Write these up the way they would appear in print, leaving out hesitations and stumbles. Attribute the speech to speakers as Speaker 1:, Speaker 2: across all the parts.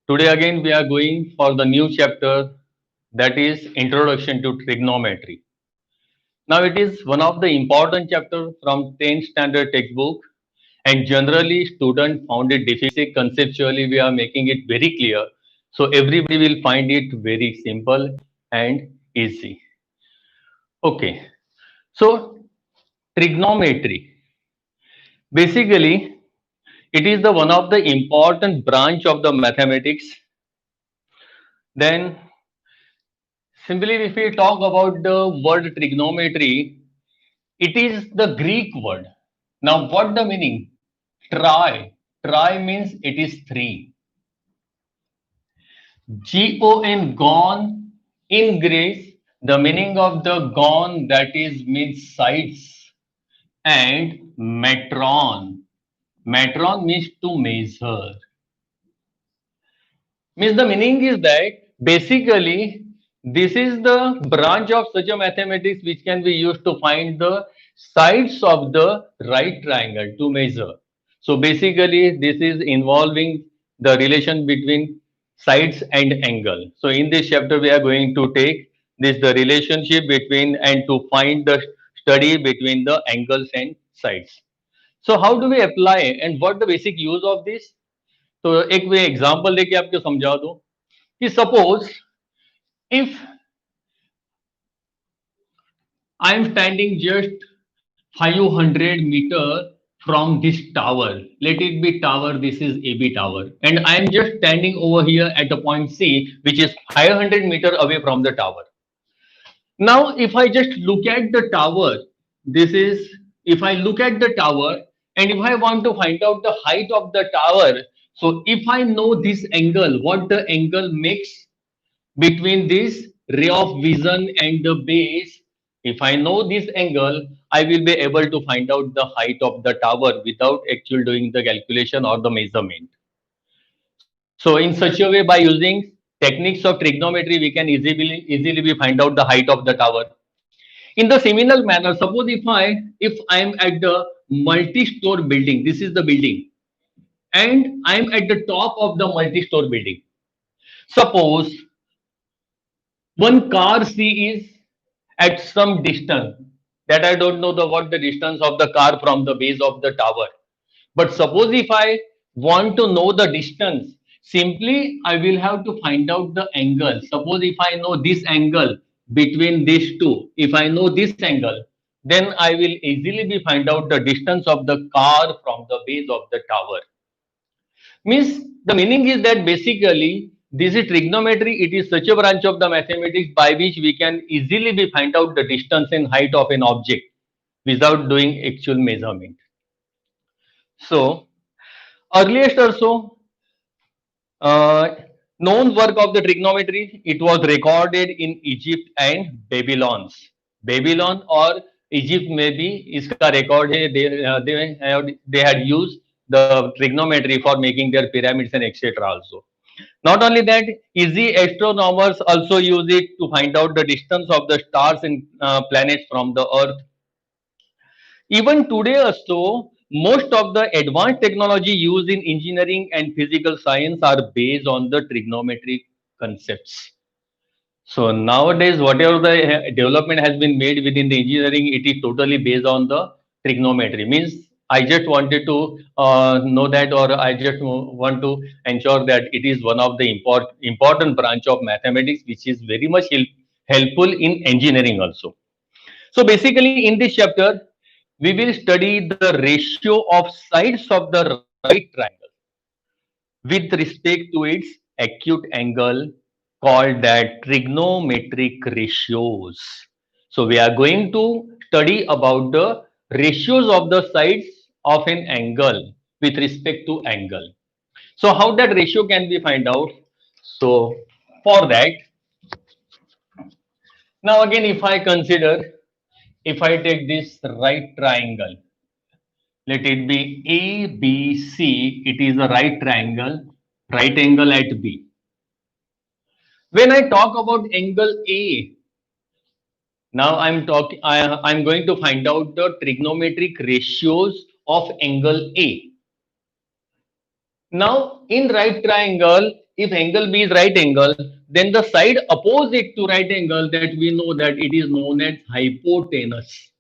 Speaker 1: Today again we are going for the new chapter, that is Introduction to Trigonometry. Now it is one of the important chapter from 10th standard textbook, and generally students found it difficult. Conceptually we are making it very clear, so everybody will find it very simple and easy. Okay, so trigonometry, basically it is the one of the important branch of the mathematics. Then simply, if we talk about the word trigonometry, it is the Greek word. Now, what the meaning? Tri. Tri means it is three. Gon, gone in Greece, the meaning of the gone that is means sides, and metron. Metron means to measure. Means the meaning is that basically this is the branch of such a mathematics which can be used to find the sides of the right triangle to measure. So basically this is involving the relation between sides and angle. So in this chapter we are going to take this the relationship between and to find the study between the angles and sides. So how do we apply and what the basic use of this? तो एक मैं example लेके आपको समझा दूं कि suppose if I am standing just 500 meter from this tower, let it be tower, this is AB tower, and I am just standing over here at a point C which is 500-meter away from the tower. Now if I just look at the tower, this is, if I look at the tower and if I want to find out the height of the tower, so if I know this angle, what the angle makes between this ray of vision and the base, if I know this angle, I will be able to find out the height of the tower without actually doing the calculation or the measurement. So in such a way, by using techniques of trigonometry, we can easily be find out the height of the tower. In the similar manner, suppose if I am at the multi-store building, this is the building, and I am at the top of the multi-store building. Suppose one car C is at some distance that I don't know the what the distance of the car from the base of the tower. But suppose if I want to know the distance, simply I will have to find out the angle. Suppose if I know this angle between these two, if I know this angle, then I will easily be find out the distance of the car from the base of the tower. Means the meaning is that basically this is trigonometry. It is such a branch of the mathematics by which we can easily be find out the distance and height of an object without doing actual measurement. So earliest also uh, known work of the trigonometry, it was recorded in Egypt and Babylons. Babylon or Egypt maybe इसका record है. They had used the trigonometry for making their pyramids and etc. also. Not only that, easy astronomers also use it to find out the distance of the stars and planets from the Earth. Even today also, most of the advanced technology used in engineering and physical science are based on the trigonometric concepts. So nowadays, whatever the development has been made within the engineering, it is totally based on the trigonometry. Means I just wanted to know that, or I just want to ensure that it is one of the important branch of mathematics, which is very much helpful in engineering also. So basically, in this chapter, we will study the ratio of sides of the right triangle with respect to its acute angle, called that trigonometric ratios. So we are going to study about the ratios of the sides of an angle with respect to angle. So how that ratio can be find out? So for that, now again if I consider, if I take this right triangle, let it be ABC, it is a right angle at B. When I talk about angle A, now I'm going to find out the trigonometric ratios of angle A. Now in right triangle, if angle B is right angle, then the side opposite to right angle, that we know that it is known as hypotenuse.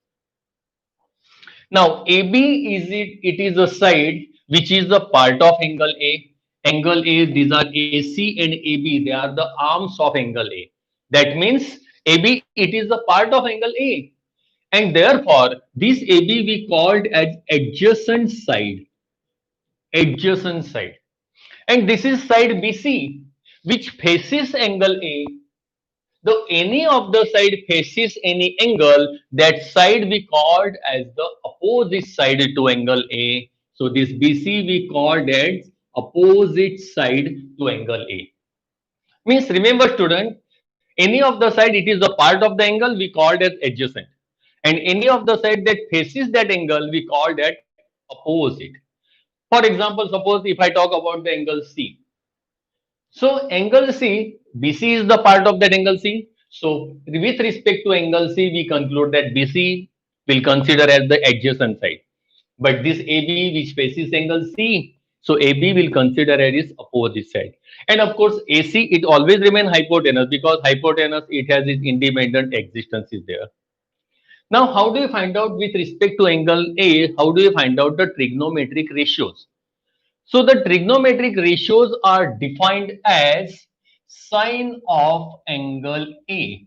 Speaker 1: Now AB is it is a side which is the part of angle A. Angle A, these are AC and AB, they are the arms of angle A. That means AB, it is the part of angle A. And therefore, this AB we called as adjacent side. Adjacent side. And this is side BC, which faces angle A. Though any of the side faces any angle, that side we called as the opposite side to angle A. So this BC we called as opposite side to angle A. Means remember student, any of the side it is a part of the angle we called as adjacent. And any of the side that faces that angle we call that opposite. For example, suppose if I talk about the angle C. So angle C, BC is the part of that angle C. So with respect to angle C, we conclude that BC will consider as the adjacent side. But this AB which faces angle C, so AB will consider as its opposite side. And of course, AC it always remain hypotenuse because hypotenuse it has its independent existence is there. Now, how do you find out with respect to angle A? How do you find out the trigonometric ratios? So the trigonometric ratios are defined as sine of angle A.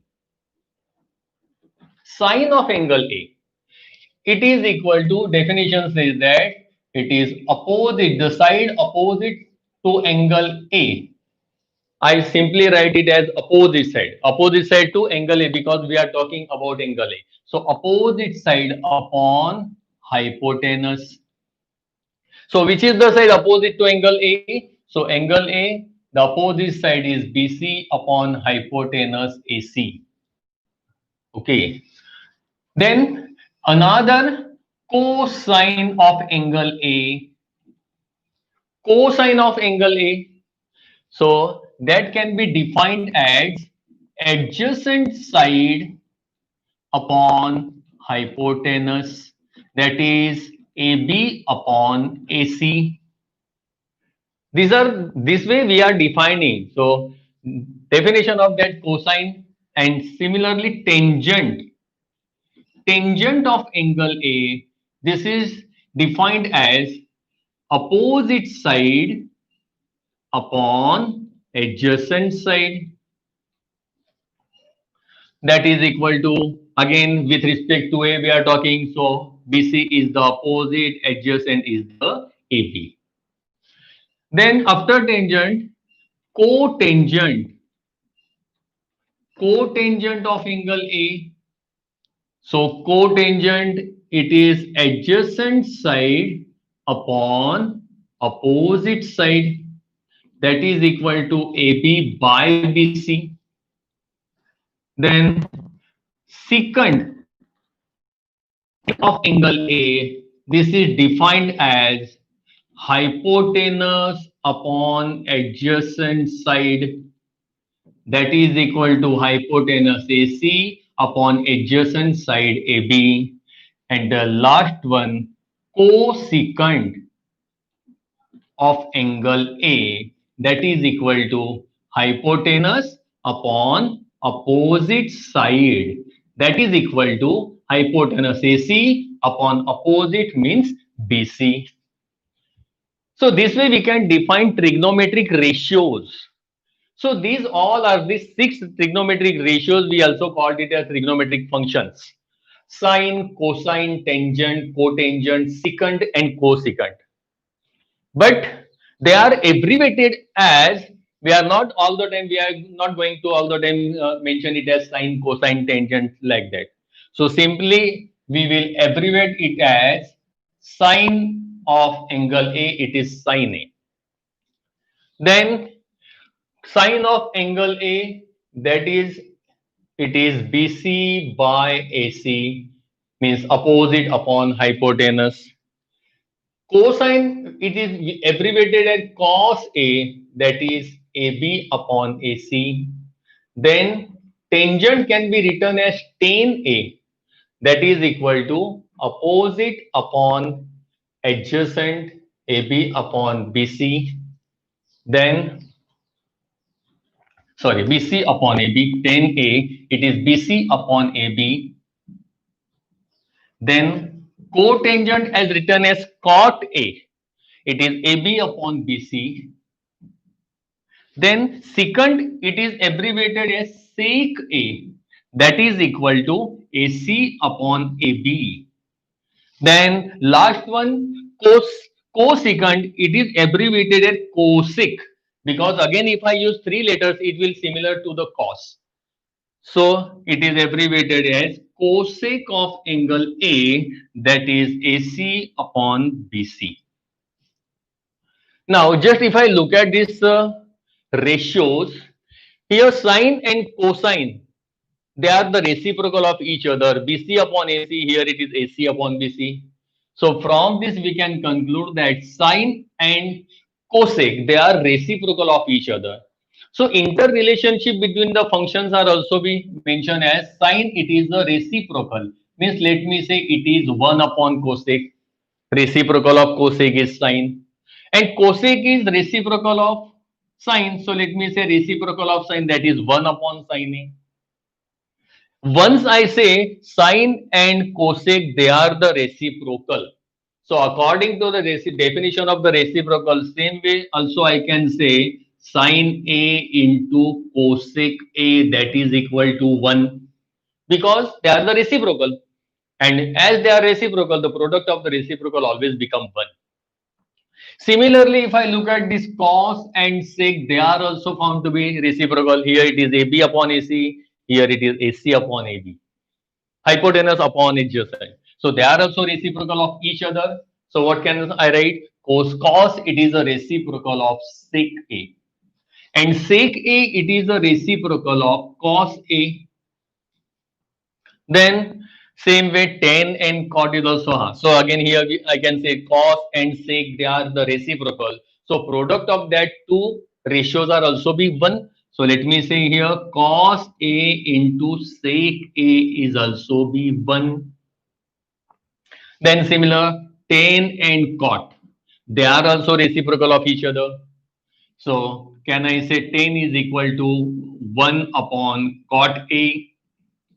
Speaker 1: Sine of angle A. It is equal to, definition says that it is opposite, the side opposite to angle A. I simply write it as opposite side to angle A because we are talking about angle A. So opposite side upon hypotenuse. So which is the side opposite to angle A? So angle A, the opposite side is BC upon hypotenuse AC. Okay. Then another cosine of angle A. Cosine of angle A. So that can be defined as adjacent side upon hypotenuse, that is AB upon AC. This way we are defining. So definition of that cosine, and similarly tangent. Tangent of angle A, this is defined as opposite side upon adjacent side, that is equal to, again with respect to A we are talking, so BC is the opposite, adjacent is the AB. Then after tangent, cotangent. Cotangent of angle A. So cotangent, it is adjacent side upon opposite side, that is equal to AB by BC. Then secant of angle A, this is defined as hypotenuse upon adjacent side, that is equal to hypotenuse AC upon adjacent side AB. And the last one, cosecant of angle A, that is equal to hypotenuse upon opposite side, that is equal to hypotenuse AC upon opposite means BC. So this way we can define trigonometric ratios. So these all are the 6 trigonometric ratios. We also called it as trigonometric functions: sine, cosine, tangent, cotangent, secant, and cosecant. But they are abbreviated as, we are not all the time, we are not going to all the time mention it as sine, cosine, tangent like that. So simply we will abbreviate it as sine of angle A, it is sine A. Then sine of angle A, that is, it is BC by AC, means opposite upon hypotenuse. Cosine, it is abbreviated as cos A, that is AB upon AC. Then tangent can be written as tan A, that is equal to opposite upon adjacent, AB upon BC. Then sorry, BC upon AB, 10A, it is BC upon AB. Then cotangent as written as cot A, it is AB upon BC. Then secant, it is abbreviated as sec A, that is equal to AC upon AB. Then last one, cosecant, it is abbreviated as cosec, because again if I use three letters, it will similar to the cos. So it is abbreviated as cosec of angle A, that is AC upon BC. Now just if I look at these ratios, here sine and cosine, they are the reciprocal of each other. BC upon AC, here it is AC upon BC. So from this we can conclude that sine and cosec, they are reciprocal of each other. So interrelationship between the functions are also be mentioned as sine, it is a reciprocal. Means let me say it is 1 upon cosec. Reciprocal of cosec is sine. And cosec is reciprocal of sine. So let me say reciprocal of sine, that is 1 upon sine A. Once I say sine and cosec, they are the reciprocal. So according to the definition of the reciprocal, same way also I can say sine A into cosec A, that is equal to 1, because they are the reciprocal. And as they are reciprocal, the product of the reciprocal always become 1. Similarly, if I look at this cos and sec, they are also found to be reciprocal. Here it is AB upon AC, here it is AC upon AB. Hypotenuse upon adjacent. So they are also reciprocal of each other. So what can I write? Cos, it is a reciprocal of sec A. And sec A, it is a reciprocal of cos A. Then same way tan and cot is also. So again here I can say cos and sec, they are the reciprocal. So product of that two ratios are also be 1. So let me say here cos A into sec A is also be 1. Then similar tan and cot, they are also reciprocal of each other. So can I say tan is equal to 1 upon cot A,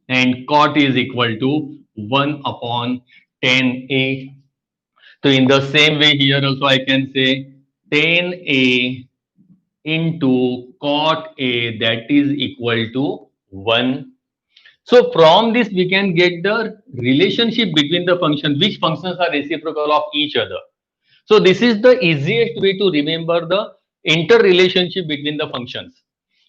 Speaker 1: and cot is equal to 1 upon tan A. So in the same way here also I can say tan A into cot A, that is equal to 1. So from this we can get the relationship between the functions, which functions are reciprocal of each other. So this is the easiest way to remember the interrelationship between the functions.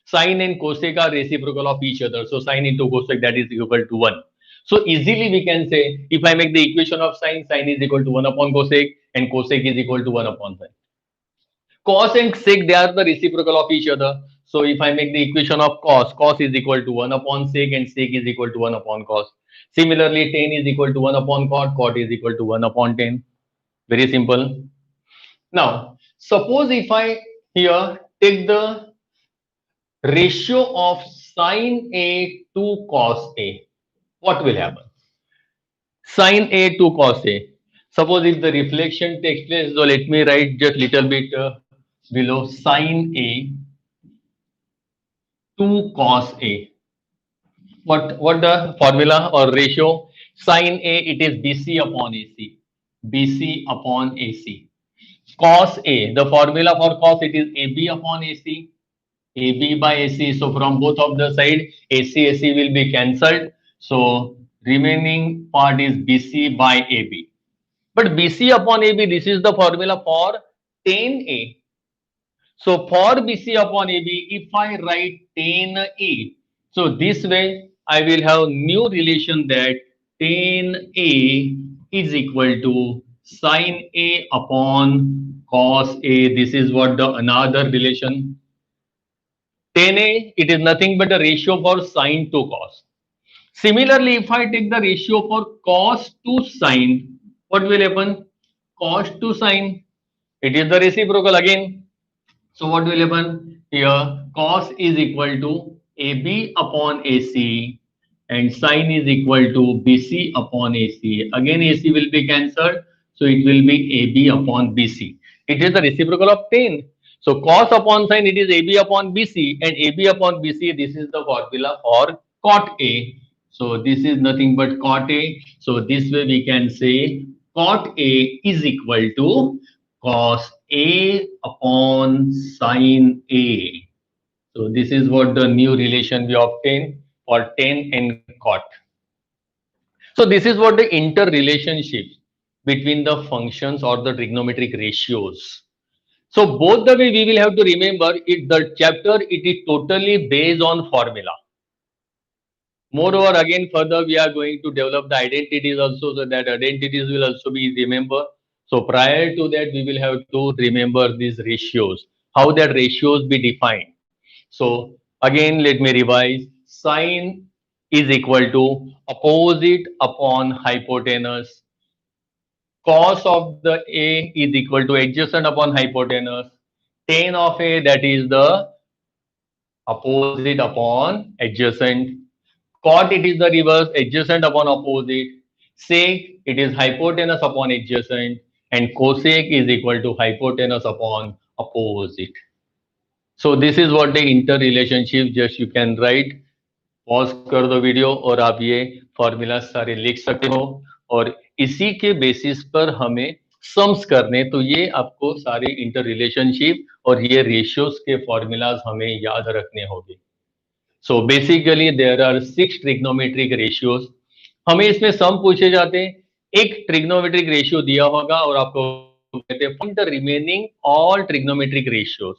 Speaker 1: Sine and cosec are reciprocal of each other. So sine into cosec, that is equal to 1. So easily we can say, if I make the equation of sine, sine is equal to 1 upon cosec and cosec is equal to 1 upon sine. Cos and sec, they are the reciprocal of each other. So if I make the equation of cos, cos is equal to 1 upon sec and sec is equal to 1 upon cos. Similarly, tan is equal to 1 upon cot, cot is equal to 1 upon tan. Very simple. Now, suppose if I here take the ratio of sine A to cos A, what will happen? Sine A to cos A. Suppose if the reflection takes place, so let me write just little bit below sine A to cos A. What the formula or ratio? Sine A, it is BC upon AC. BC upon AC. Cos A, the formula for cos, it is AB upon AC. AB by AC. So from both of the side, AC will be cancelled. So remaining part is BC by AB. But BC upon AB, this is the formula for tan A. So for BC upon AB, if I write tan A, so this way I will have new relation that tan A is equal to sine A upon cos A. This is what the another relation. Tan A, it is nothing but a ratio for sine to cos. Similarly, if I take the ratio for cos to sine, what will happen? Cos to sine, it is the reciprocal again. So what will happen? Here cos is equal to AB upon AC and sine is equal to BC upon AC. Again AC will be cancelled. So it will be AB upon BC. It is the reciprocal of tan. So cos upon sin, it is AB upon BC, and AB upon BC, this is the formula for cot A. So this is nothing but cot A. So this way we can say cot A is equal to cos A upon sin A. So this is what the new relation we obtain for tan and cot. So this is what the interrelationship between the functions or the trigonometric ratios. So both the way we will have to remember it, the chapter, it is totally based on formula. Moreover, again further we are going to develop the identities also, so that identities will also be remembered. So prior to that we will have to remember these ratios, how that ratios be defined. So again let me revise. Sine is equal to opposite upon hypotenuse. Cos of the A is equal to adjacent upon hypotenuse. Tan of A, that is the opposite upon adjacent. Cot, it is the reverse, adjacent upon opposite. Sec, it is hypotenuse upon adjacent. And cosec is equal to hypotenuse upon opposite. So this is what the interrelationship, just you can write. Pause कर दो video और आप ये formula सारे लिख सकते हो, और इसी के बेसिस पर हमें सम्स करने, तो ये आपको सारे इंटर रिलेशनशिप और ये रेशियोज के फॉर्मूलाज हमें याद रखने होंगे. So basically there are 6 trigonometric ratios. हमें इसमें सम पूछे जाते हैं. एक ट्रिग्नोमेट्रिक रेशियो दिया होगा और आपको कहते हैं find the remaining all trigonometric ratios.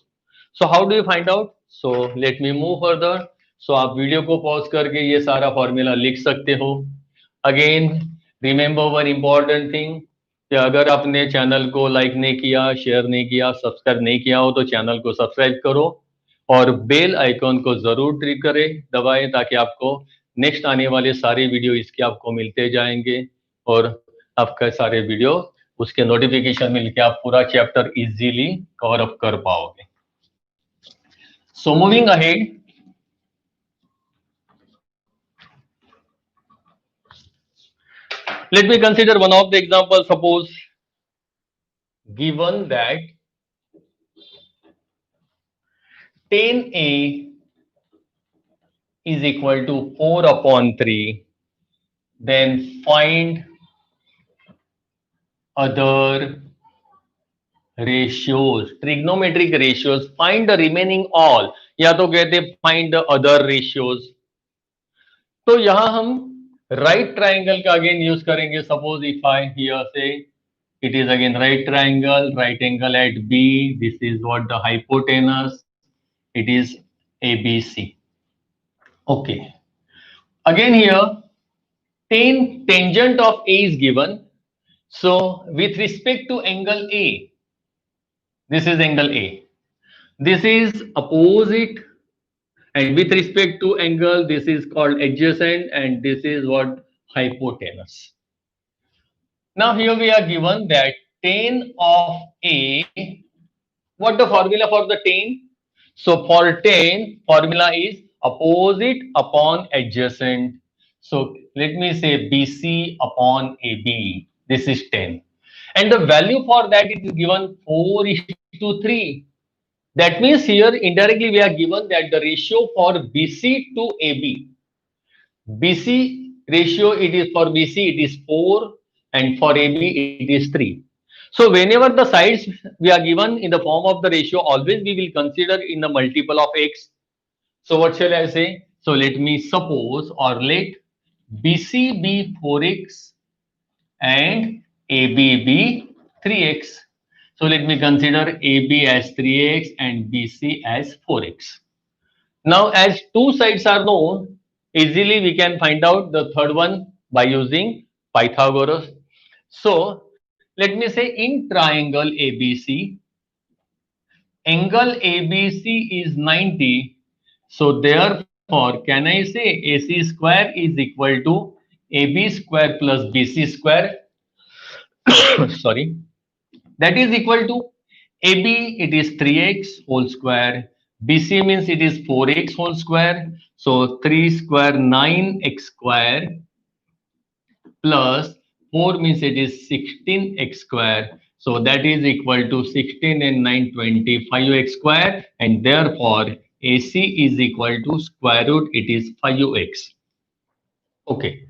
Speaker 1: So how do you find out? So let me move further. So आप वीडियो को पॉज करके ये सारा फॉर्मूला लिख सकते हो. Again remember one important thing, कि अगर आपने चैनल को लाइक नहीं किया, शेयर नहीं किया, सब्सक्राइब नहीं किया हो, तो चैनल को सब्सक्राइब करो और बेल आइकॉन को जरूर ट्रिक करें, दबाएं, ताकि आपको नेक्स्ट आने वाले सारे वीडियो इसके आपको मिलते जाएंगे और आपका सारे वीडियो उसके नोटिफिकेशन मिलके आप पूरा चैप्टर इजीली कवर अप कर पाओगे. So moving ahead, let me consider one of the examples. Suppose given that tan A is equal to 4 upon 3, then find other ratios, trigonometric ratios, find the remaining all, या तो कहते find the other ratios. तो यहां हम right triangle का again use करेंगे. Suppose if I hear से it is again right triangle, right angle at B, this is what the hypotenuse, it is ABC. Okay, again here tangent of A is given. So with respect to angle A, this is angle A, this is opposite, and with respect to angle, this is called adjacent, and this is what hypotenuse. Now here we are given that tan of A, what the formula for the tan? So for tan, formula is opposite upon adjacent. So let me say BC upon AB. This is tan, and the value for that it is given 4:3. That means here indirectly we are given that the ratio for BC to AB, BC ratio, it is for BC it is 4, and for AB it is 3. So whenever the sides we are given in the form of the ratio, always we will consider in the multiple of x. So what shall I say? So let me suppose, or let BC be 4x and AB be 3x. So let me consider AB as 3x and BC as 4x. Now as two sides are known, easily we can find out the third one by using Pythagoras. So let me say in triangle ABC, angle ABC is 90. So therefore can I say AC square is equal to AB square plus BC square. Sorry, that is equal to AB, it is 3x whole square, BC means it is 4x whole square, so 3 square 9x square plus 4 means it is 16x square. So that is equal to 16 and 9, 25x square, and therefore AC is equal to square root, it is 5x. Okay.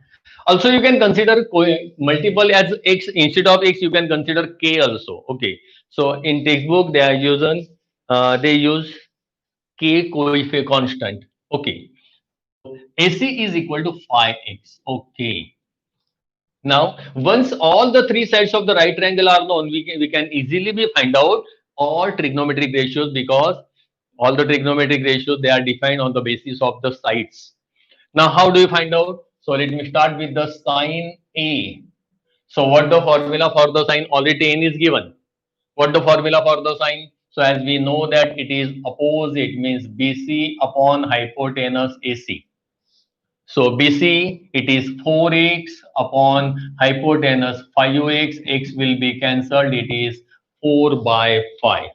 Speaker 1: Also, you can consider multiple as x instead of x. You can consider k also. Okay. So in textbook they are using they use k coefficient constant. Okay. So AC is equal to 5x. Okay. Now, once all the three sides of the right triangle are known, we can easily be find out all trigonometric ratios, because all the trigonometric ratios they are defined on the basis of the sides. Now, how do you find out? So let me start with the sine A. So what the formula for the sine? Already tan is given. What the formula for the sine? So as we know that it is opposite, means BC upon hypotenuse AC. So BC, it is 4x upon hypotenuse 5x, x will be cancelled, it is 4 by 5.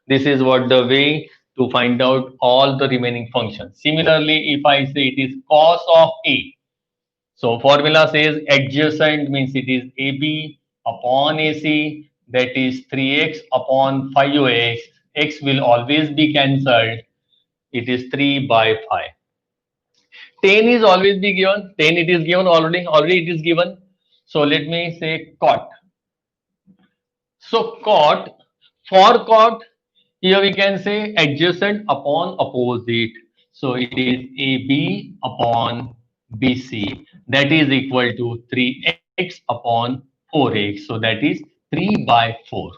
Speaker 1: This is what the way to find out all the remaining functions. Similarly, if I say it is cos of A, so formula says adjacent means it is AB upon AC, that is 3x upon 5x, x will always be cancelled, it is 3 by 5. Tan is always be given. Tan it is given already it is given. So let me say cot. So cot, for cot, here we can say adjacent upon opposite. So it is AB upon BC. That is equal to 3x upon 4x. So that is 3 by 4.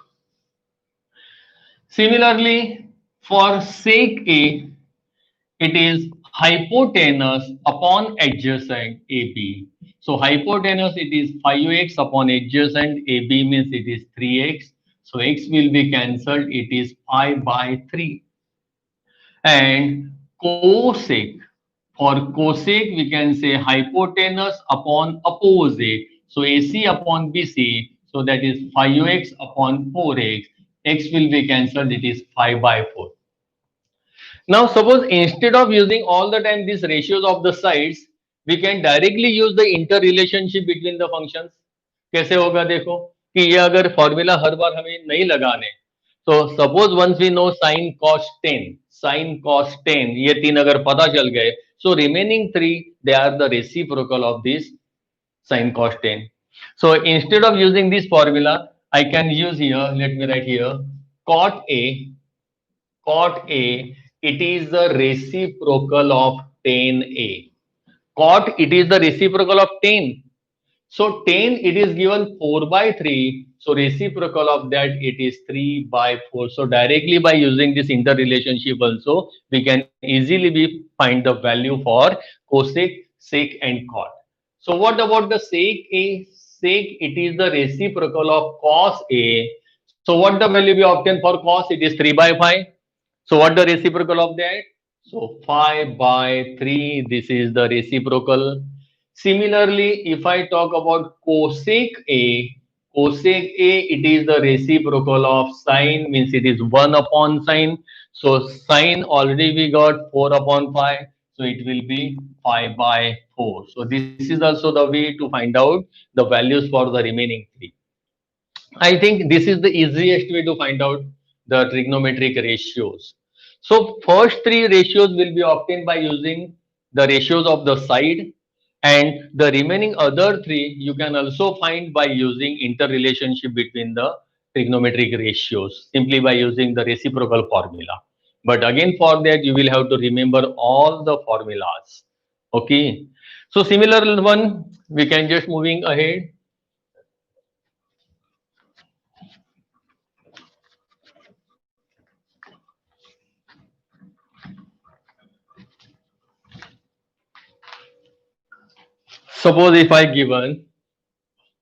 Speaker 1: Similarly, for sec A, it is hypotenuse upon adjacent AB. So hypotenuse it is 5x upon adjacent AB means it is 3x. So x will be cancelled, it is 5 by 3. And cosec, for cosec we can say hypotenuse upon opposite. So AC upon BC, so that is 5x upon 4x. X will be cancelled, it is 5 by 4. Now, suppose instead of using all the time these ratios of the sides, we can directly use the interrelationship between the functions. कैसे होगा देखो कि ये अगर formula हर बार हमें नहीं लगाने, तो suppose once we know sine cos tan ये तीन अगर पता चल गए, so remaining three they are the reciprocal of this sin cos ten. So instead of using this formula, I can use here, let me write here, cot A, it is the reciprocal of tan A. Cot, it is the reciprocal of tan. So tan, it is given 4 by 3. So reciprocal of that, it is 3 by 4. So directly by using this interrelationship also, we can easily be find the value for cosec, sec and cot. So what about the sec A? Sec, it is the reciprocal of cos A. So what the value we obtain for cos? It is 3 by 5. So what the reciprocal of that? So 5 by 3, this is the reciprocal. Similarly, if I talk about cosec A, it is the reciprocal of sine, means it is 1 upon sine. So sine already we got 4 upon 5. So it will be 5 by 4. So this is also the way to find out the values for the remaining three. I think this is the easiest way to find out the trigonometric ratios. So first three ratios will be obtained by using the ratios of the side, and the remaining other three you can also find by using interrelationship between the trigonometric ratios simply by using the reciprocal formula. But again for that you will have to remember all the formulas. Okay. So similar one we can just moving ahead. Suppose if I given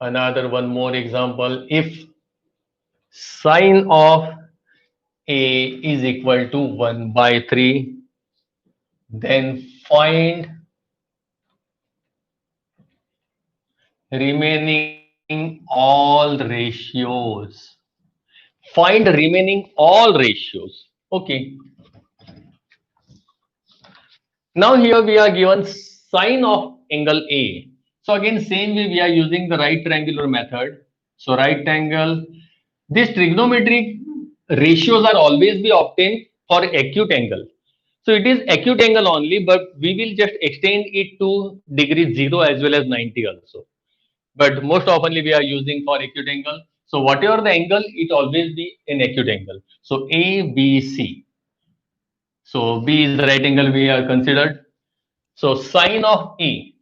Speaker 1: another one more example, if sine of A is equal to 1 by 3, then find remaining all ratios. Find remaining all ratios. Okay. Now here we are given sine of angle A. So again same way we are using the right triangular method. So right angle, These trigonometric ratios are always be obtained for acute angle. So it is acute angle only, but we will just extend it to degree 0 as well as 90 also. But most oftenly we are using for acute angle. So whatever the angle, it always be an acute angle. So A, B, C. So B is the right angle we are considered. So sine of A.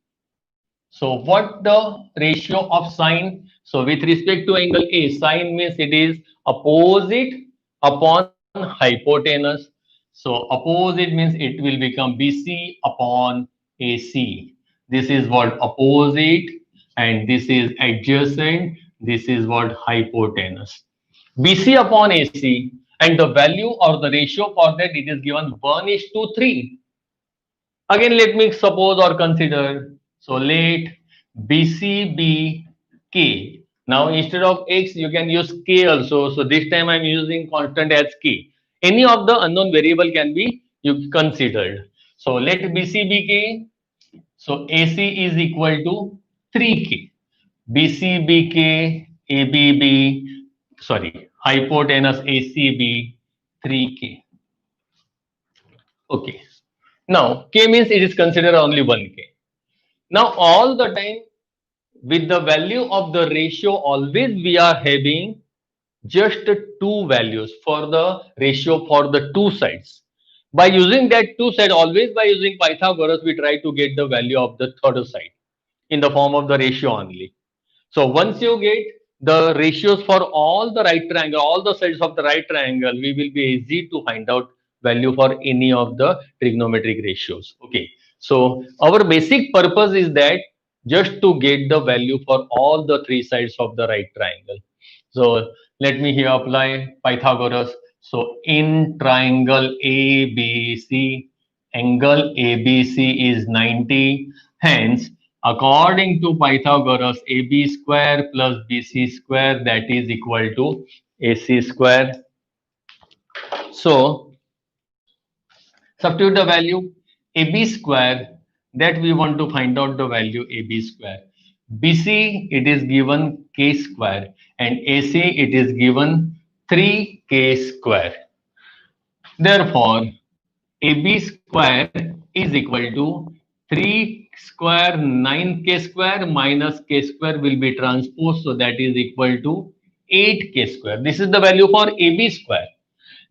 Speaker 1: So what the ratio of sine? So with respect to angle A, sine means it is opposite upon hypotenuse. So opposite means it will become BC upon AC. This is what opposite, and this is adjacent. This is what hypotenuse. BC upon AC, and the value or the ratio for that it is given 1 is to 3. Again, let me suppose or consider. So let BC be K. Now instead of X, you can use K also. So this time I'm using constant as K. Any of the unknown variable can be you considered. So let BC be K. So AC is equal to 3K. BC be K, AB be, sorry, hypotenuse ACB 3K. Okay. Now, K means it is considered only 1K. Now, all the time with the value of the ratio, always we are having just two values for the ratio for the two sides. By using that two side, always by using Pythagoras, we try to get the value of the third side in the form of the ratio only. So once you get the ratios for all the right triangle, all the sides of the right triangle, we will be easy to find out value for any of the trigonometric ratios. Okay. So our basic purpose is that just to get the value for all the three sides of the right triangle. So let me here apply Pythagoras. So in triangle ABC, angle ABC is 90. Hence, according to Pythagoras, AB square plus BC square, that is equal to AC square. So substitute the value AB square, that we want to find out the value AB square. BC it is given K square, and AC it is given 3K square. Therefore, AB square is equal to 3 square 9K square minus K square will be transposed, so that is equal to 8K square. This is the value for AB square.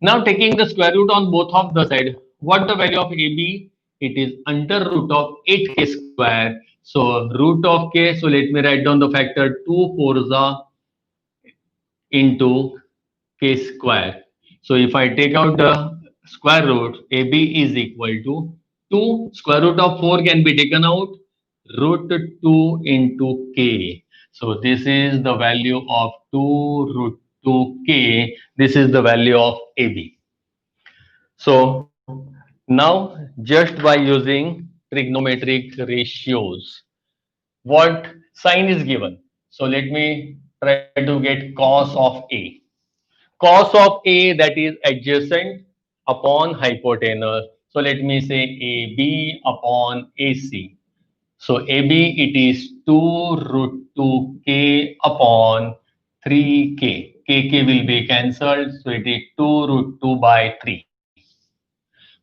Speaker 1: Now taking the square root on both of the side, what the value of AB? It is under root of 8K square. So root of K, so let me write down the factor 2 4 into K square. So if I take out the square root, AB is equal to 2, square root of 4 can be taken out, root 2 into K. So this is the value of 2 root 2K. This is the value of AB. So now just by using trigonometric ratios, what sign is given? So let me try to get cos of A. Cos of A, that is adjacent upon hypotenuse. So let me say AB upon AC. So AB it is 2 root 2K upon 3K. KK will be cancelled. So it is 2 root 2 by 3.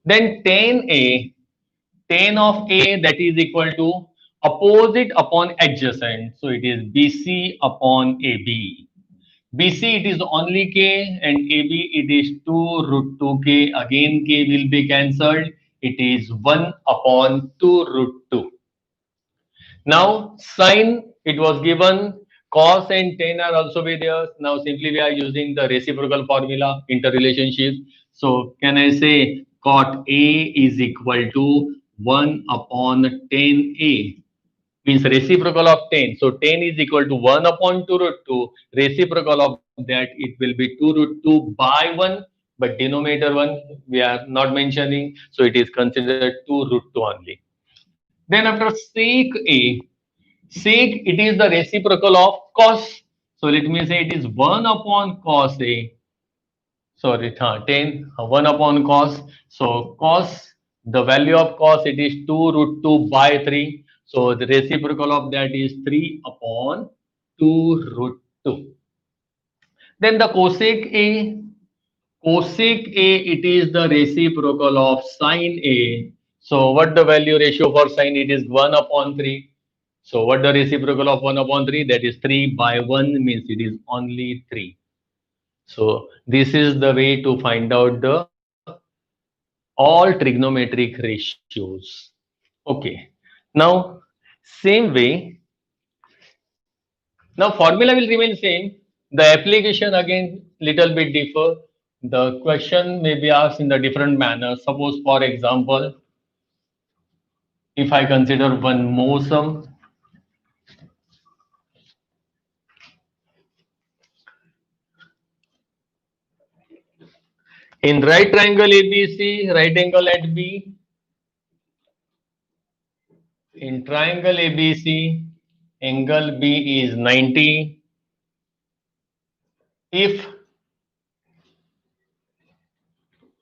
Speaker 1: Then tan of A, that is equal to opposite upon adjacent. So it is BC upon AB. BC it is only K, and AB it is 2 root 2K. Again K will be cancelled. It is 1 upon 2 root 2. Now sine it was given, cos and tan are also be there. Now simply we are using the reciprocal formula interrelationship. So can I say cot A is equal to 1 upon tan A, means reciprocal of tan. So tan is equal to 1 upon 2 root 2. Reciprocal of that it will be 2 root 2 by 1, but denominator 1 we are not mentioning. So it is considered 2 root 2 only. Then after sec A, sec it is the reciprocal of cos. So let me say it is 1 upon cos A. Sorry, 10, 1 upon cos. So cos, the value of cos it is 2 root 2 by 3. So the reciprocal of that is 3 upon 2 root 2. Then the cosec A, it is the reciprocal of sine A. So what the value ratio for sine? It is 1 upon 3. So what the reciprocal of 1 upon 3? That is 3 by 1 means it is only 3. So this is the way to find out the all trigonometric ratios. Okay. Now same way, now formula will remain same. The application again little bit differ. The question may be asked in the different manner. Suppose for example, if I consider one more sum, in right triangle ABC, right angle at B, in triangle ABC, angle B is 90. If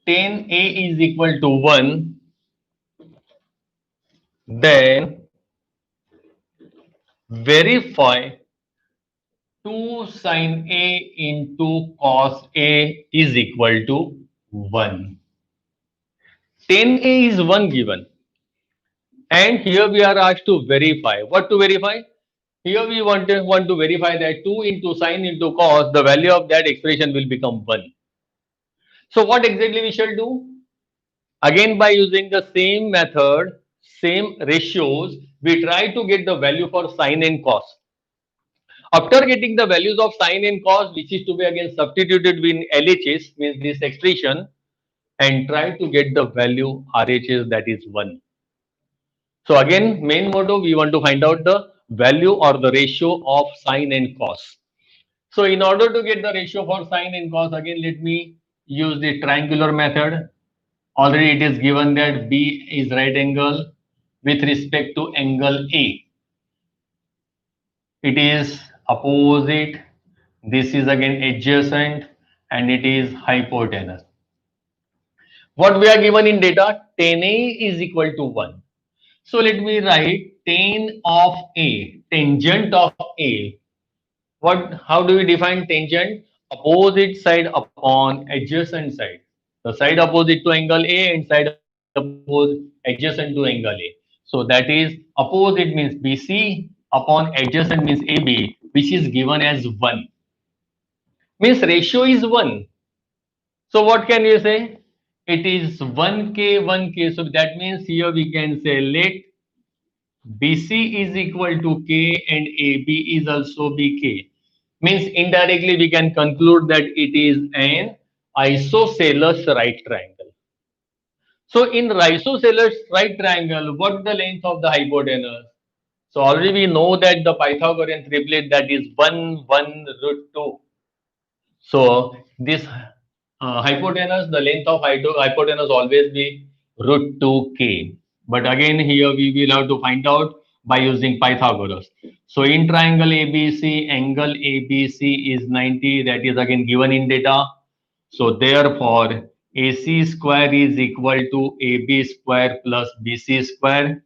Speaker 1: tan A is equal to 1, then verify 2 sin A into cos A is equal to 1. Tan A is 1 given. And here we are asked to verify. What to verify? Here we want to verify that 2 into sine into cos, the value of that expression will become 1. So what exactly we shall do? Again, by using the same method, same ratios, we try to get the value for sine and cos. After getting the values of sine and cos, which is to be again substituted in LHS, means this expression, and try to get the value RHS, that is 1. So again, main motto, we want to find out the value or the ratio of sine and cos. So in order to get the ratio for sine and cos, again let me use the triangular method. Already it is given that B is right angle with respect to angle A. It is opposite. This is again adjacent and it is hypotenuse. What we are given in data, tan A is equal to 1. So let me write tan of A, tangent of A. How do we define tangent? Opposite side upon adjacent side. The side opposite to angle A and side adjacent to angle A. So that is opposite means BC upon adjacent means AB, which is given as 1. Means ratio is 1. So what can you say? It is 1K, 1K. So that means here we can say let BC is equal to K and AB is also BK. Means indirectly we can conclude that it is an isosceles right triangle. So in isosceles right triangle, what the length of the hypotenuse? So already we know that the Pythagorean triplet, that is 1, 1, root 2. So this hypotenuse, the length of hypotenuse always be root 2k. But again here we will have to find out by using Pythagoras. So in triangle ABC, angle ABC is 90. That is again given in data. So therefore AC square is equal to AB square plus BC square.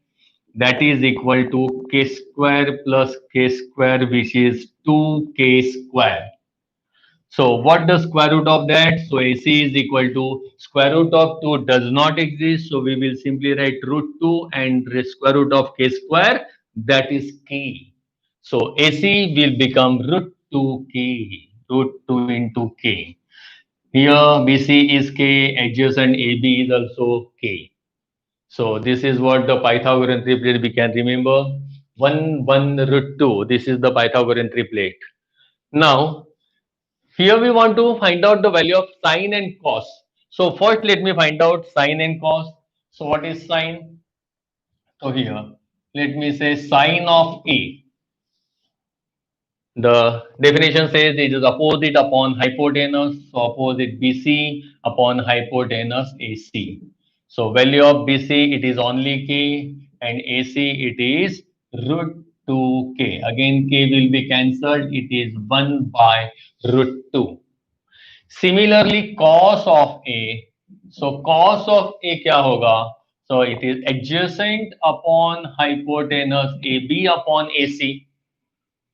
Speaker 1: That is equal to k square plus k square, which is 2k square. So what the square root of that? So AC is equal to square root of 2 does not exist. So we will simply write root 2 and the square root of k square, that is k. So AC will become root 2k, root 2 into k. Here BC is k, adjacent AB is also k. So this is what the Pythagorean triplet we can remember. 1, 1, root 2. This is the Pythagorean triplet. Now here we want to find out the value of sine and cos. So first let me find out sine and cos. So what is sine? So here let me say sine of A. The definition says it is opposite upon hypotenuse. So opposite BC upon hypotenuse AC. So value of BC, it is only K, and AC it is root 2K. Again K will be cancelled. It is 1 by root 2. Similarly, cos of A. So cos of A क्या होगा? So it is adjacent upon hypotenuse AB upon AC.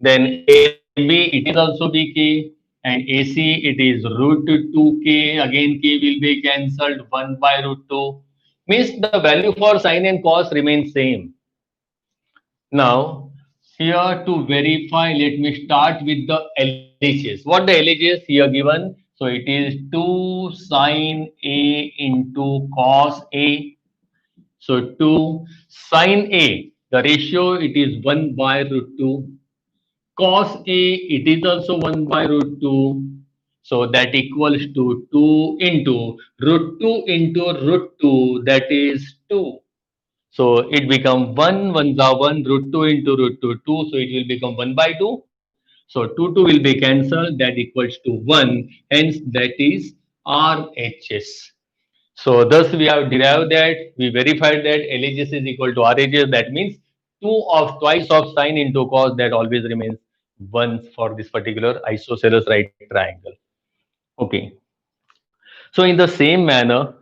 Speaker 1: Then AB, it is also BK. and AC it is root 2k, again k will be cancelled, 1 by root 2, means the value for sine and cos remains same. Now here to verify, let me start with the LHS. What the LHS here given? So it is 2 sine A into cos A. So 2 sine A, the ratio it is 1 by root 2. Cos A, it is also 1 by root 2. So that equals to 2 into root 2 into root 2, that is 2. So it become 1, 1 are 1, root 2 into root 2, 2. So it will become 1 by 2. So 2 will be cancelled, that equals to 1. Hence that is RHS. So thus we have derived that, we verified that LHS is equal to RHS. That means twice of sine into cos, that always remains 1 for this particular isosceles right triangle. Okay. So in the same manner,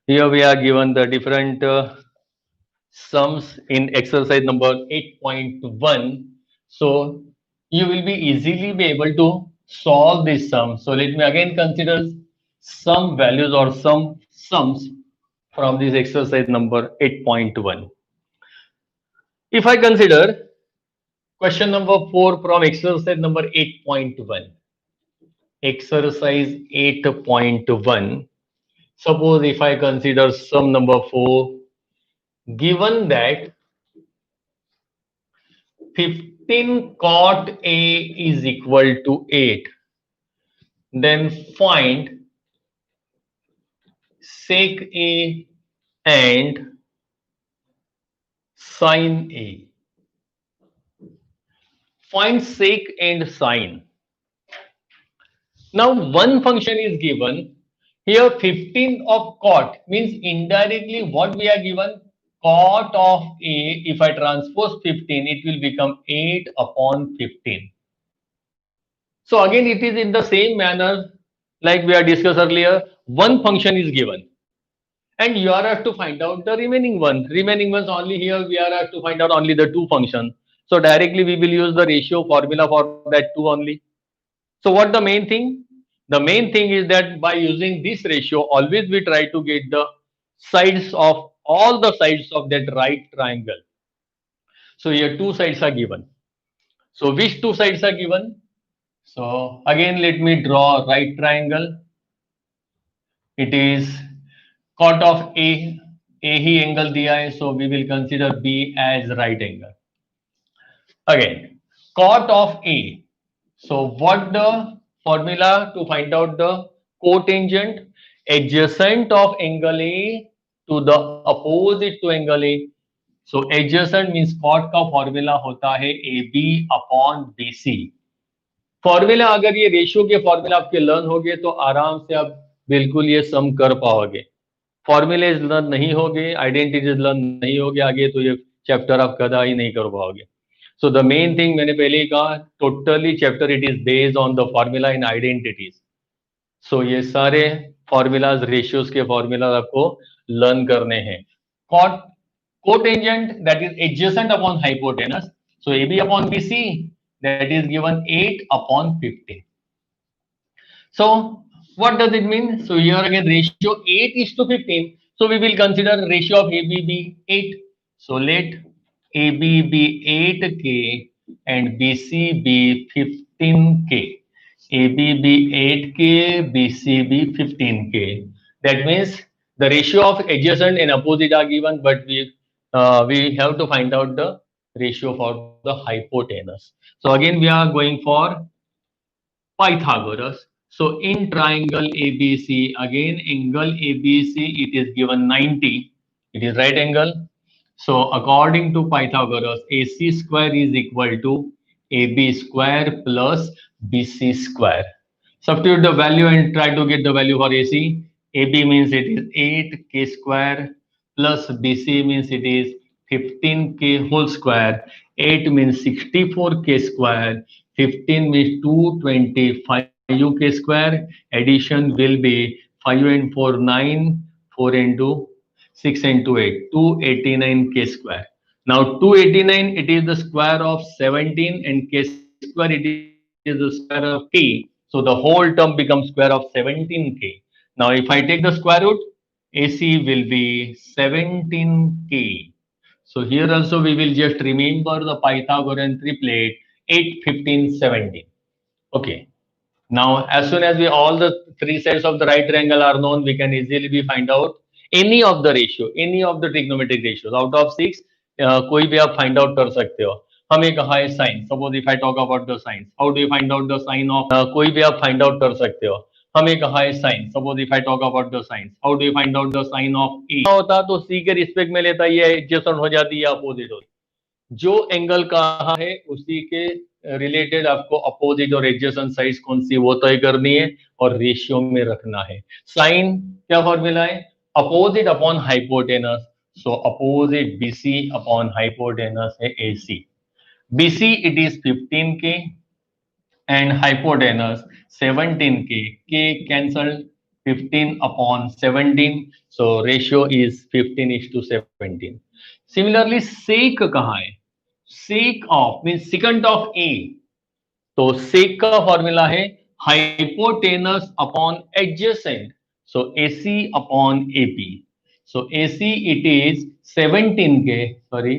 Speaker 1: here we are given the different sums in exercise number 8.1. So you will be easily be able to solve this sum. So let me again consider some values or some sums from this exercise number 8.1. If I consider question number 4 from exercise number 8.1, exercise 8.1, suppose if I consider sum number 4, given that 15 cot A is equal to 8, then find sec A and sin A. Find sec and sin. Now one function is given here, 15 of cot means indirectly what we are given, cot of A, if I transpose 15, it will become 8 upon 15. So again it is in the same manner like we are discussed earlier, one function is given and you are asked to find out the remaining one. Remaining ones only, here we are asked to find out only the two functions. So directly we will use the ratio formula for that two only. So what the main thing? The main thing is that by using this ratio, always we try to get the sides of all the sides of that right triangle. So here two sides are given. So which two sides are given? So again let me draw a right triangle. It is cot of A he angle दिया है, so we will consider B as right angle. Again, cot of A. So what the formula to find out the cotangent? Adjacent of angle A to the opposite to angle A. So adjacent means cot का formula होता है AB upon BC. Formula अगर ये ratio के formula आपके learn हो गए तो आराम से आप बिल्कुल ये सम कर पाओगे. फॉर्मूलेज लर्न नहीं होगे, आइडेंटिटीज लर्न नहीं होगे आगे, तो ये चैप्टर आप कदा ही नहीं कर पाओगे. सो द मेन थिंग मैंने पहले ही कहा, totally chapter it is based on the formula in identities. So ये सारे फॉर्मूलाज, रेशियोज के फॉर्मूलाज आपको लर्न करने हैं. Cotangent that is adjacent upon hypotenuse. So AB upon BC that is given 8 upon 15. So what does it mean? So here again ratio 8 is to 15. So we will consider ratio of AB be 8. So let AB be 8K and BC be 15K. AB be 8K, BC be 15K. That means the ratio of adjacent and opposite are given, but we have to find out the ratio for the hypotenuse. So again we are going for Pythagoras. So in triangle ABC, again angle ABC it is given 90. It is right angle. So according to Pythagoras, AC square is equal to AB square plus BC square. Substitute the value and try to get the value for AC. AB means it is 8K square plus BC means it is 15K whole square. 8 means 64K square. 15 means 225K square. Addition will be 5 and 4 9, 4 and 2 6 and 2 8, 289K square. Now 289 it is the square of 17 and K square it is the square of T. So So the whole term becomes square of 17k. Now if I take the square root, AC will be 17k. So here also we will just remember the Pythagorean triplet 8, 15, 17. Okay. Now, as soon as we all the three sides of the right triangle are known, we can easily be find out any of the ratio, any of the trigonometric ratios. Out of six, कोई भी आप find out कर सकते हो. हमें कहा है sin. Suppose if I talk about the sines, how do you find out the sign of? कोई भी आप find out कर सकते हो. हमें कहा है sin. Suppose if I talk about the sines, how do you find out the sign of A? होता तो C के रिस्पेक्ट में लेता ये एडजेसेंट हो जाती है, अपोजिट होती. जो एंगल कहा है उसी के रिलेटेड आपको अपोजिट और एडजेसेंट साइड्स कौन सी वो तय करनी है और रेशियो में रखना है. साइन क्या फॉर्मूला है? Opposite upon hypotenuse. So opposite BC upon hypotenuse है AC. BC it is 15k and hypotenuse 17k. K cancel 15 upon 17. So ratio is 15:17. Similarly sec कहाँ है? Sec of mean second of A. तो sec का formula है hypotenuse upon adjacent. So AC upon AP. So AC it is 17k, sorry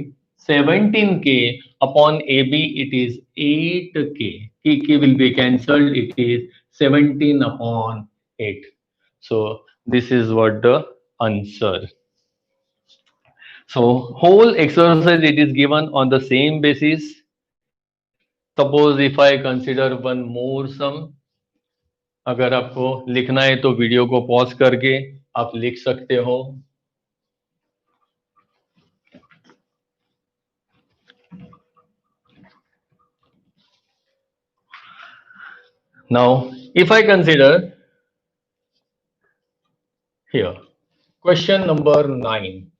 Speaker 1: 17k upon AB it is 8k. k will be cancelled. It is 17 upon 8. So this is what the answer. So whole exercise it is given on the same basis. Suppose if I consider one more sum. अगर आपको लिखना है तो video को pause करके आप लिख सकते हो. Now if I consider here question number 9.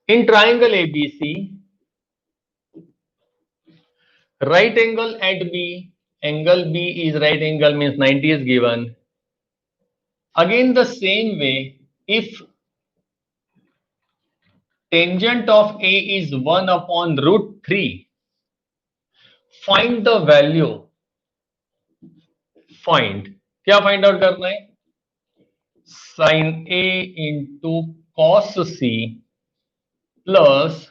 Speaker 1: In triangle ABC, right angle at B, angle B is right angle means 90 is given. Again the same way, if tangent of A is 1 upon root 3, find the value. Find क्या find out करना है? Sin A into cos C plus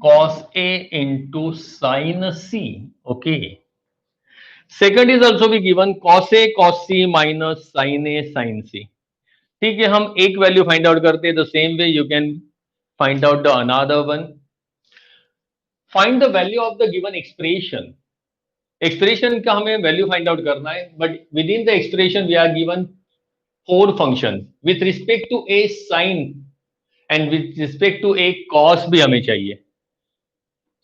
Speaker 1: cos A into sin C. Okay. Second is also be given cos A cos C minus sin A sin C. ठीक है, हम एक value find out करते हैं. The same way you can find out the another one. Find the value of the given expression. Expression का हमें value find out करना है, but within the expression we are given 4 function with respect to a sine and with respect to a cos भी हमें चाहिए.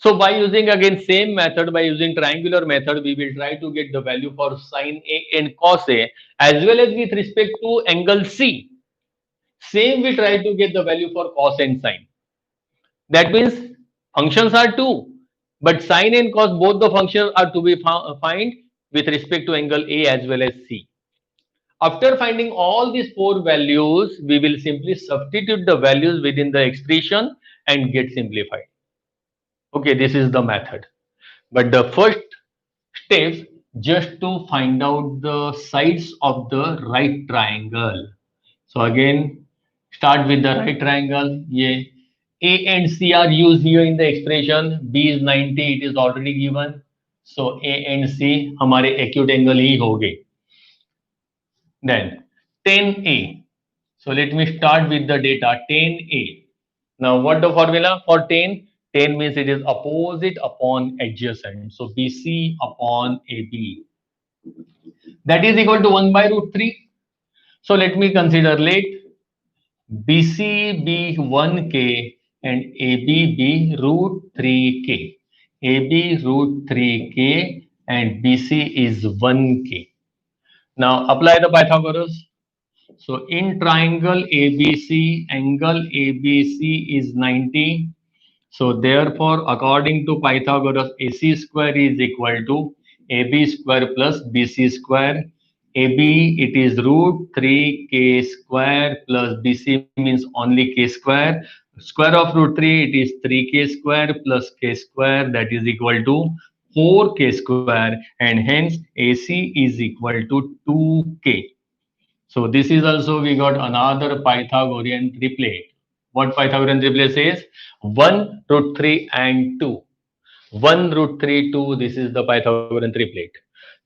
Speaker 1: So by using again same method, by using triangular method, we will try to get the value for sin A and cos A as well as with respect to angle C. Same we try to get the value for cos and sin. That means functions are 2, but sin and cos both the functions are to be find with respect to angle A as well as C. After finding all these 4 values, we will simply substitute the values within the expression and get simplified. Okay, this is the method. But the first step just to find out the sides of the right triangle. So again, start with the right triangle. Yeah, A and C are used here in the expression. B is 90. It is already given. So A and C हमारे acute angle ही हो गए. Then 10A. So let me start with the data. 10A. Now what the formula for 10? 10 means it is opposite upon adjacent. So BC upon AB. That is equal to 1 by root 3. So let me consider let BC be 1K and AB be root 3K. AB root 3K and BC is 1K. Now apply the Pythagoras. So in triangle ABC, angle ABC is 90. So therefore, according to Pythagoras, AC square is equal to AB square plus BC square. AB it is root 3K square plus BC means only K square. Square of root 3 it is 3K square plus K square, that is equal to 4k square, and hence AC is equal to 2k. So this is also we got another Pythagorean triplet. What Pythagorean triplet says? 1 root 3 and 2. 1 root 3, 2. This is the Pythagorean triplet.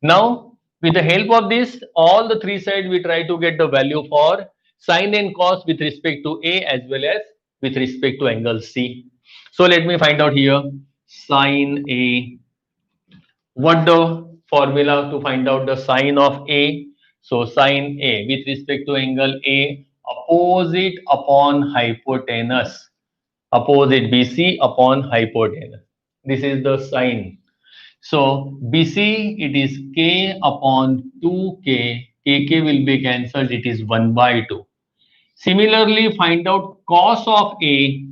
Speaker 1: Now, with the help of this, all the three sides we try to get the value for sine and cos with respect to A as well as with respect to angle C. So let me find out here sine A. What the formula to find out the sine of A? So sine A with respect to angle A, opposite upon hypotenuse, opposite BC upon hypotenuse. This is the sine. So BC, it is K upon 2K. KK will be cancelled. It is 1 by 2. Similarly, find out cos of A.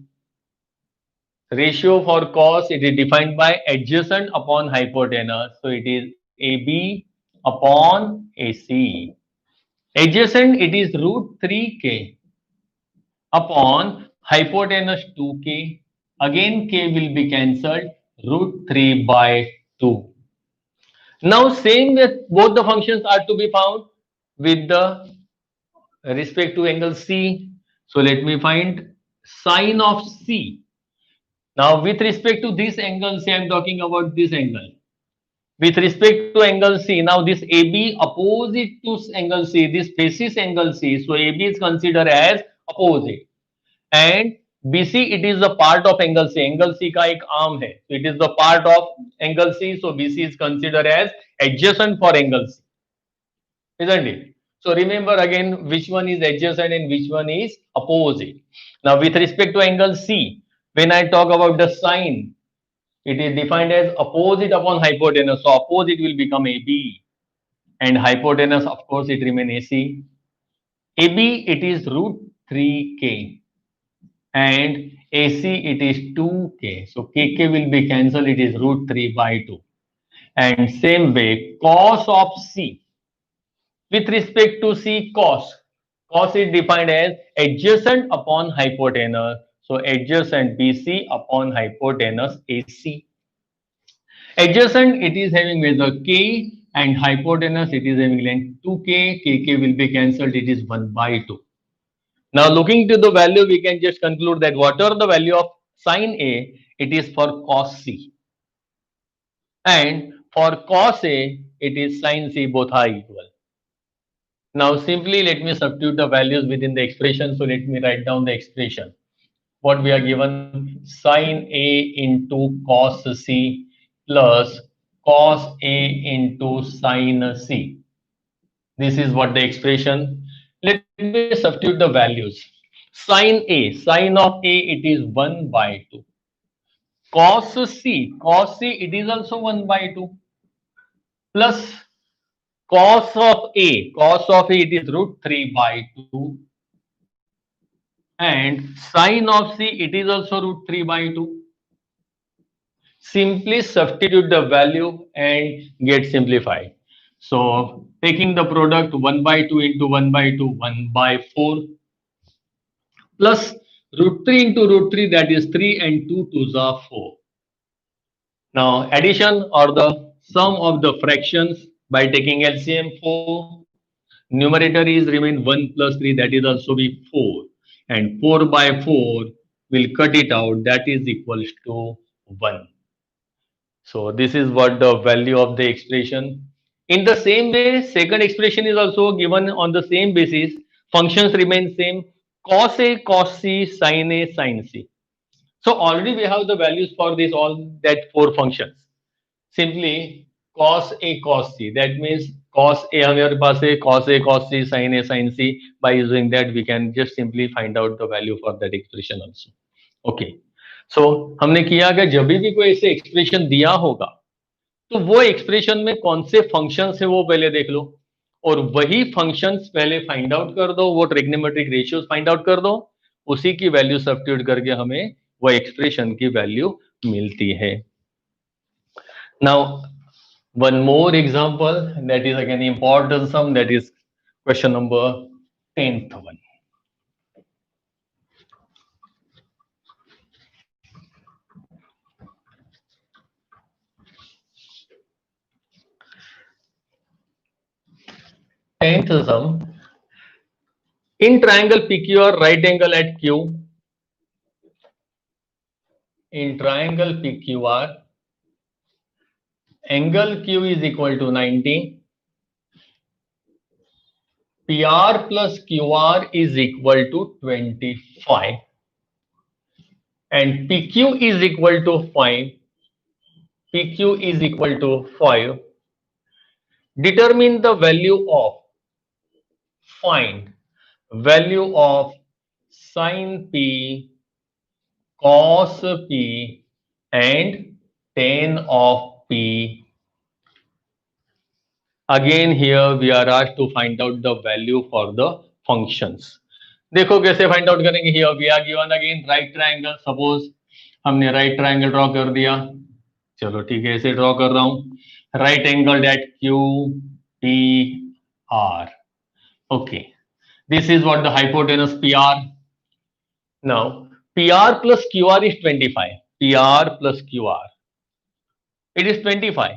Speaker 1: Ratio for cos, it is defined by adjacent upon hypotenuse. So it is AB upon AC. Adjacent, it is root 3K upon hypotenuse 2K. Again, K will be cancelled. Root 3 by 2. Now, same with both the functions are to be found with the respect to angle C. So let me find sine of C. Now, with respect to this angle C, I am talking about this angle. With respect to angle C, now this AB opposite to angle C, this faces angle C. So AB is considered as opposite. And BC, it is the part of angle C. Angle C का एक arm है. So it is the part of angle C. So BC is considered as adjacent for angle C. Isn't it? So remember again which one is adjacent and which one is opposite. Now with respect to angle C, when I talk about the sine, it is defined as opposite upon hypotenuse. So opposite will become AB and hypotenuse, of course, it remain AC. AB, it is root 3K and AC, it is 2K. So KK will be cancelled. It is root 3 by 2. And same way, cos of C. With respect to C, cos is defined as adjacent upon hypotenuse. So adjacent BC upon hypotenuse AC. Adjacent, it is having measure K and hypotenuse, it is having length 2K. KK will be cancelled. It is 1 by 2. Now looking to the value, we can just conclude that whatever the value of sine A, it is for cos C. And for cos A, it is sine C, both are equal. Now simply let me substitute the values within the expression. So let me write down the expression. What we are given, sine A into cos C plus cos A into sine C. This is what the expression. Let me substitute the values. Sine A, sine of A, it is 1 by 2. Cos C, it is also 1 by 2. Plus cos of A, it is root 3 by 2. And sine of C, it is also root 3 by 2. Simply substitute the value and get simplified. So taking the product 1 by 2 into 1 by 2, 1 by 4 plus root 3 into root 3, that is 3 and 2 twos are 4. Now addition or the sum of the fractions by taking LCM 4. Numerator is remain 1 plus 3, that is also be 4. And 4 by 4 will cut it out, that is equals to 1. So this is what the value of the expression. In the same way, second expression is also given on the same basis. Functions remain same. Cos A, cos C, sin A, sin C. So already we have the values for this all that four functions. Simply cos A, cos C. That means cos A हमारे पास है, cos A, cos C, sin A, sin C. By using that, we can just simply find out the value for that expression also. Okay. सो हमने किया कि जब भी कोई ऐसे expression दिया होगा तो वो एक्सप्रेशन में कौन से फंक्शंस है वो पहले देख लो और वही फंक्शंस पहले फाइंड आउट कर दो, वो ट्रिग्नोमेट्रिक रेशियोज फाइंड आउट कर दो, उसी की वैल्यू सब्स्टिट्यूट करके हमें वो एक्सप्रेशन की वैल्यू मिलती है. Now one more example that is again important sum, that is question number 10th one. Nth sum. In triangle PQR, right angle at Q. In triangle PQR, angle Q is equal to 90. PR plus QR is equal to 25. And PQ is equal to 5. PQ is equal to 5. Determine the value of, find value of sin P, cos P and tan of P. Again here we are asked to find out the value for the functions. देखो कैसे find out करेंगे. Here we are given again right triangle. Suppose हमने right triangle draw कर दिया. चलो ठीक है, ऐसे ड्रॉ कर रहा हूं. Right angle at Q P R. Okay, this is what the hypotenuse PR. Now PR plus QR is 25. PR plus QR, it is 25,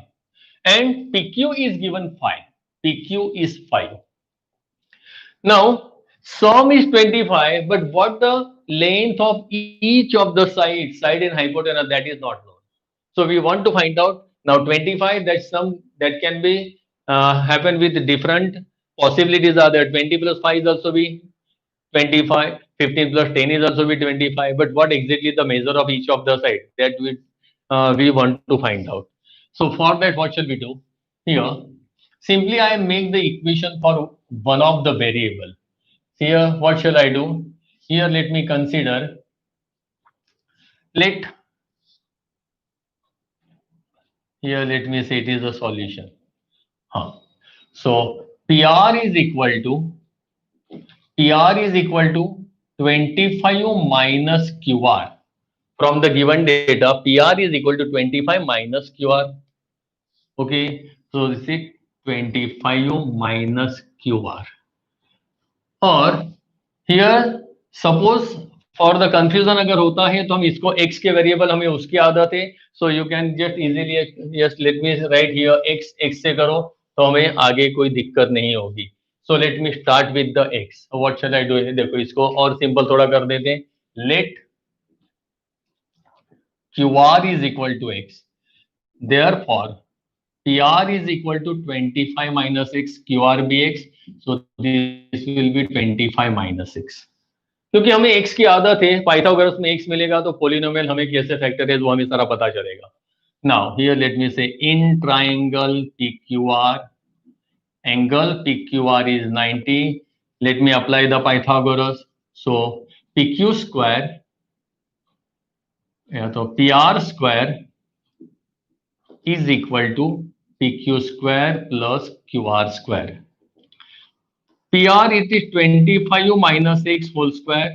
Speaker 1: and PQ is given 5. PQ is 5. Now sum is 25, but what the length of each of the side and hypotenuse, that is not known. So we want to find out. Now 25, that sum that can be happen with different possibilities are there. 20 plus 5 is also be 25. 15 plus 10 is also be 25. But what exactly the measure of each of the side, that we want to find out. So for that, what shall we do? Here simply I make the equation for one of the variable. Here what shall I do? Here let me consider, let me say it is a solution. So PR is equal to 25 minus QR. From the given data, PR is equal to 25 minus QR. Okay, so this is 25 minus QR. और here suppose for the confusion अगर होता है तो हम इसको x के variable, हमें उसकी आदत है. So you can just easily just let me write here x से करो तो हमें आगे कोई दिक्कत नहीं होगी. So let me start with the x. So what shall I do? देखो इसको और सिंपल थोड़ा कर देते हैं. Let QR is equal to x. Therefore PR is equal to 25 minus x, QR be x. So this will be 25 minus x. क्योंकि हमें x की आदत है, पाइथागोरस में x मिलेगा तो पोलिनोमियल हमें कैसे फैक्टर है वो हमें सारा पता चलेगा. Now here let me say in triangle PQR, angle PQR is 90. Let me apply the Pythagoras. So PQ square, तो PR square is equal to PQ square plus QR square. PR it is 25 minus x whole square.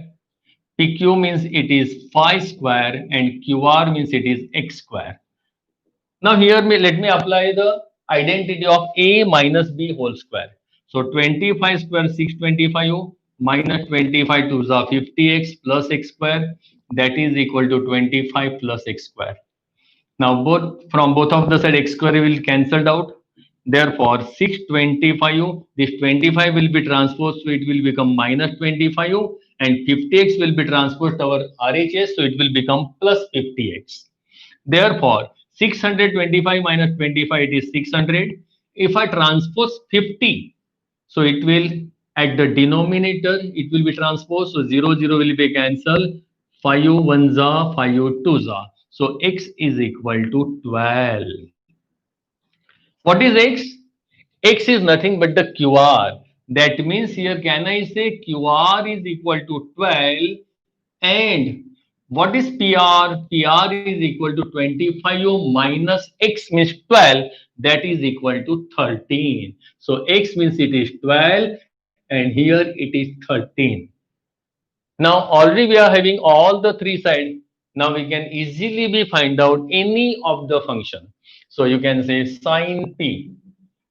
Speaker 1: PQ means it is 5 square and QR means it is x square. Now here let me apply the identity of A minus B whole square. So 25 square 625 minus 25 to the 50x plus x square, that is equal to 25 plus x square. Now from both of the side x square will cancelled out. Therefore 625, this 25 will be transposed, so it will become minus 25, and 50x will be transposed our RHS, so it will become plus 50x. Therefore 625 minus 25, it is 600. If I transpose 50, so it will at the denominator it will be transposed, so 0 0 will be cancelled. 5 1 za, 5 2 za. So x is equal to 12. What is x? X is nothing but the QR. That means here can I say QR is equal to 12, and what is PR? PR is equal to 25 minus x means 12, that is equal to 13. So x means it is 12 and here it is 13. Now already we are having all the three sides. Now we can easily be find out any of the function. So you can say sin P,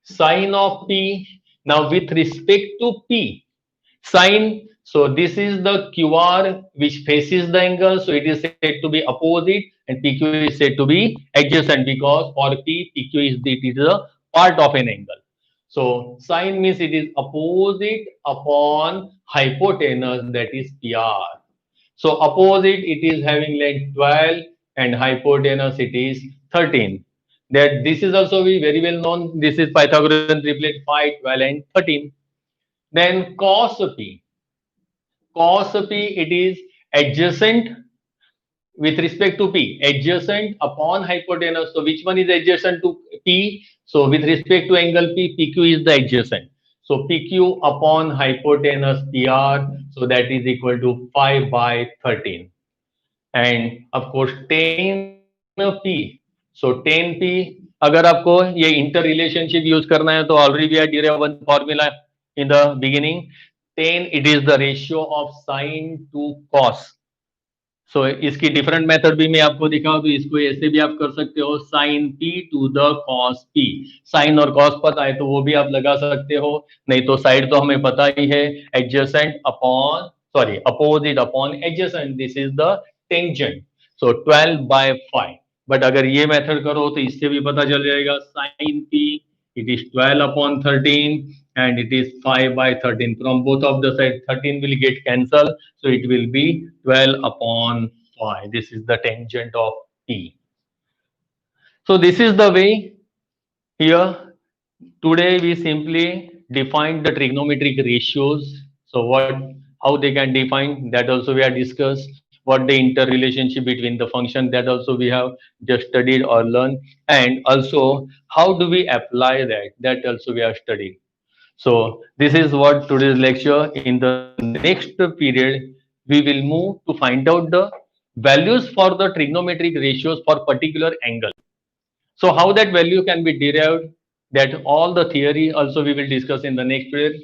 Speaker 1: sin of P. Now with respect to P, sin, so this is the QR which faces the angle, so it is said to be opposite, and PQ is said to be adjacent, because for P, PQ is a part of an angle. So sine means it is opposite upon hypotenuse, that is PR. So opposite it is having length 12 and hypotenuse it is 13. That this is also very well known. This is Pythagorean triplet 5, 12 and 13. Then cos P. Cos P it is adjacent with respect to P, adjacent upon hypotenuse. So which one is adjacent to P? So with respect to angle P, PQ is the adjacent. So PQ upon hypotenuse PR, so that is equal to 5 by 13. And of course 10P. So 10P, अगर आपको ये inter relationship use करना है तो already we are derive one formula in the beginning. 10 it is the ratio of sine to cos. So इसकी different method भी मैं आपको दिखाऊं तो इसको ऐसे भी आप कर सकते हो, sine P to the cos P. Sine और कॉस पता है तो वो भी आप लगा सकते हो, नहीं तो साइड तो हमें पता ही है, adjacent upon sorry opposite upon adjacent, this is the tangent. So 12 by 5. But अगर ये मेथड करो तो इससे भी पता चल जाएगा, sign P it is 12 upon 13 and it is 5 by 13. From both of the sides 13 will get cancelled, so it will be 12 upon 5. This is the tangent of P. So this is the way. Here today we simply defined the trigonometric ratios. So what, how they can define, that also we have discussed. What the interrelationship between the function, that also we have just studied or learned. And also how do we apply that, that also we have studied. So this is what today's lecture. In the next period we will move to find out the values for the trigonometric ratios for particular angle. So how that value can be derived, that all the theory also we will discuss in the next period.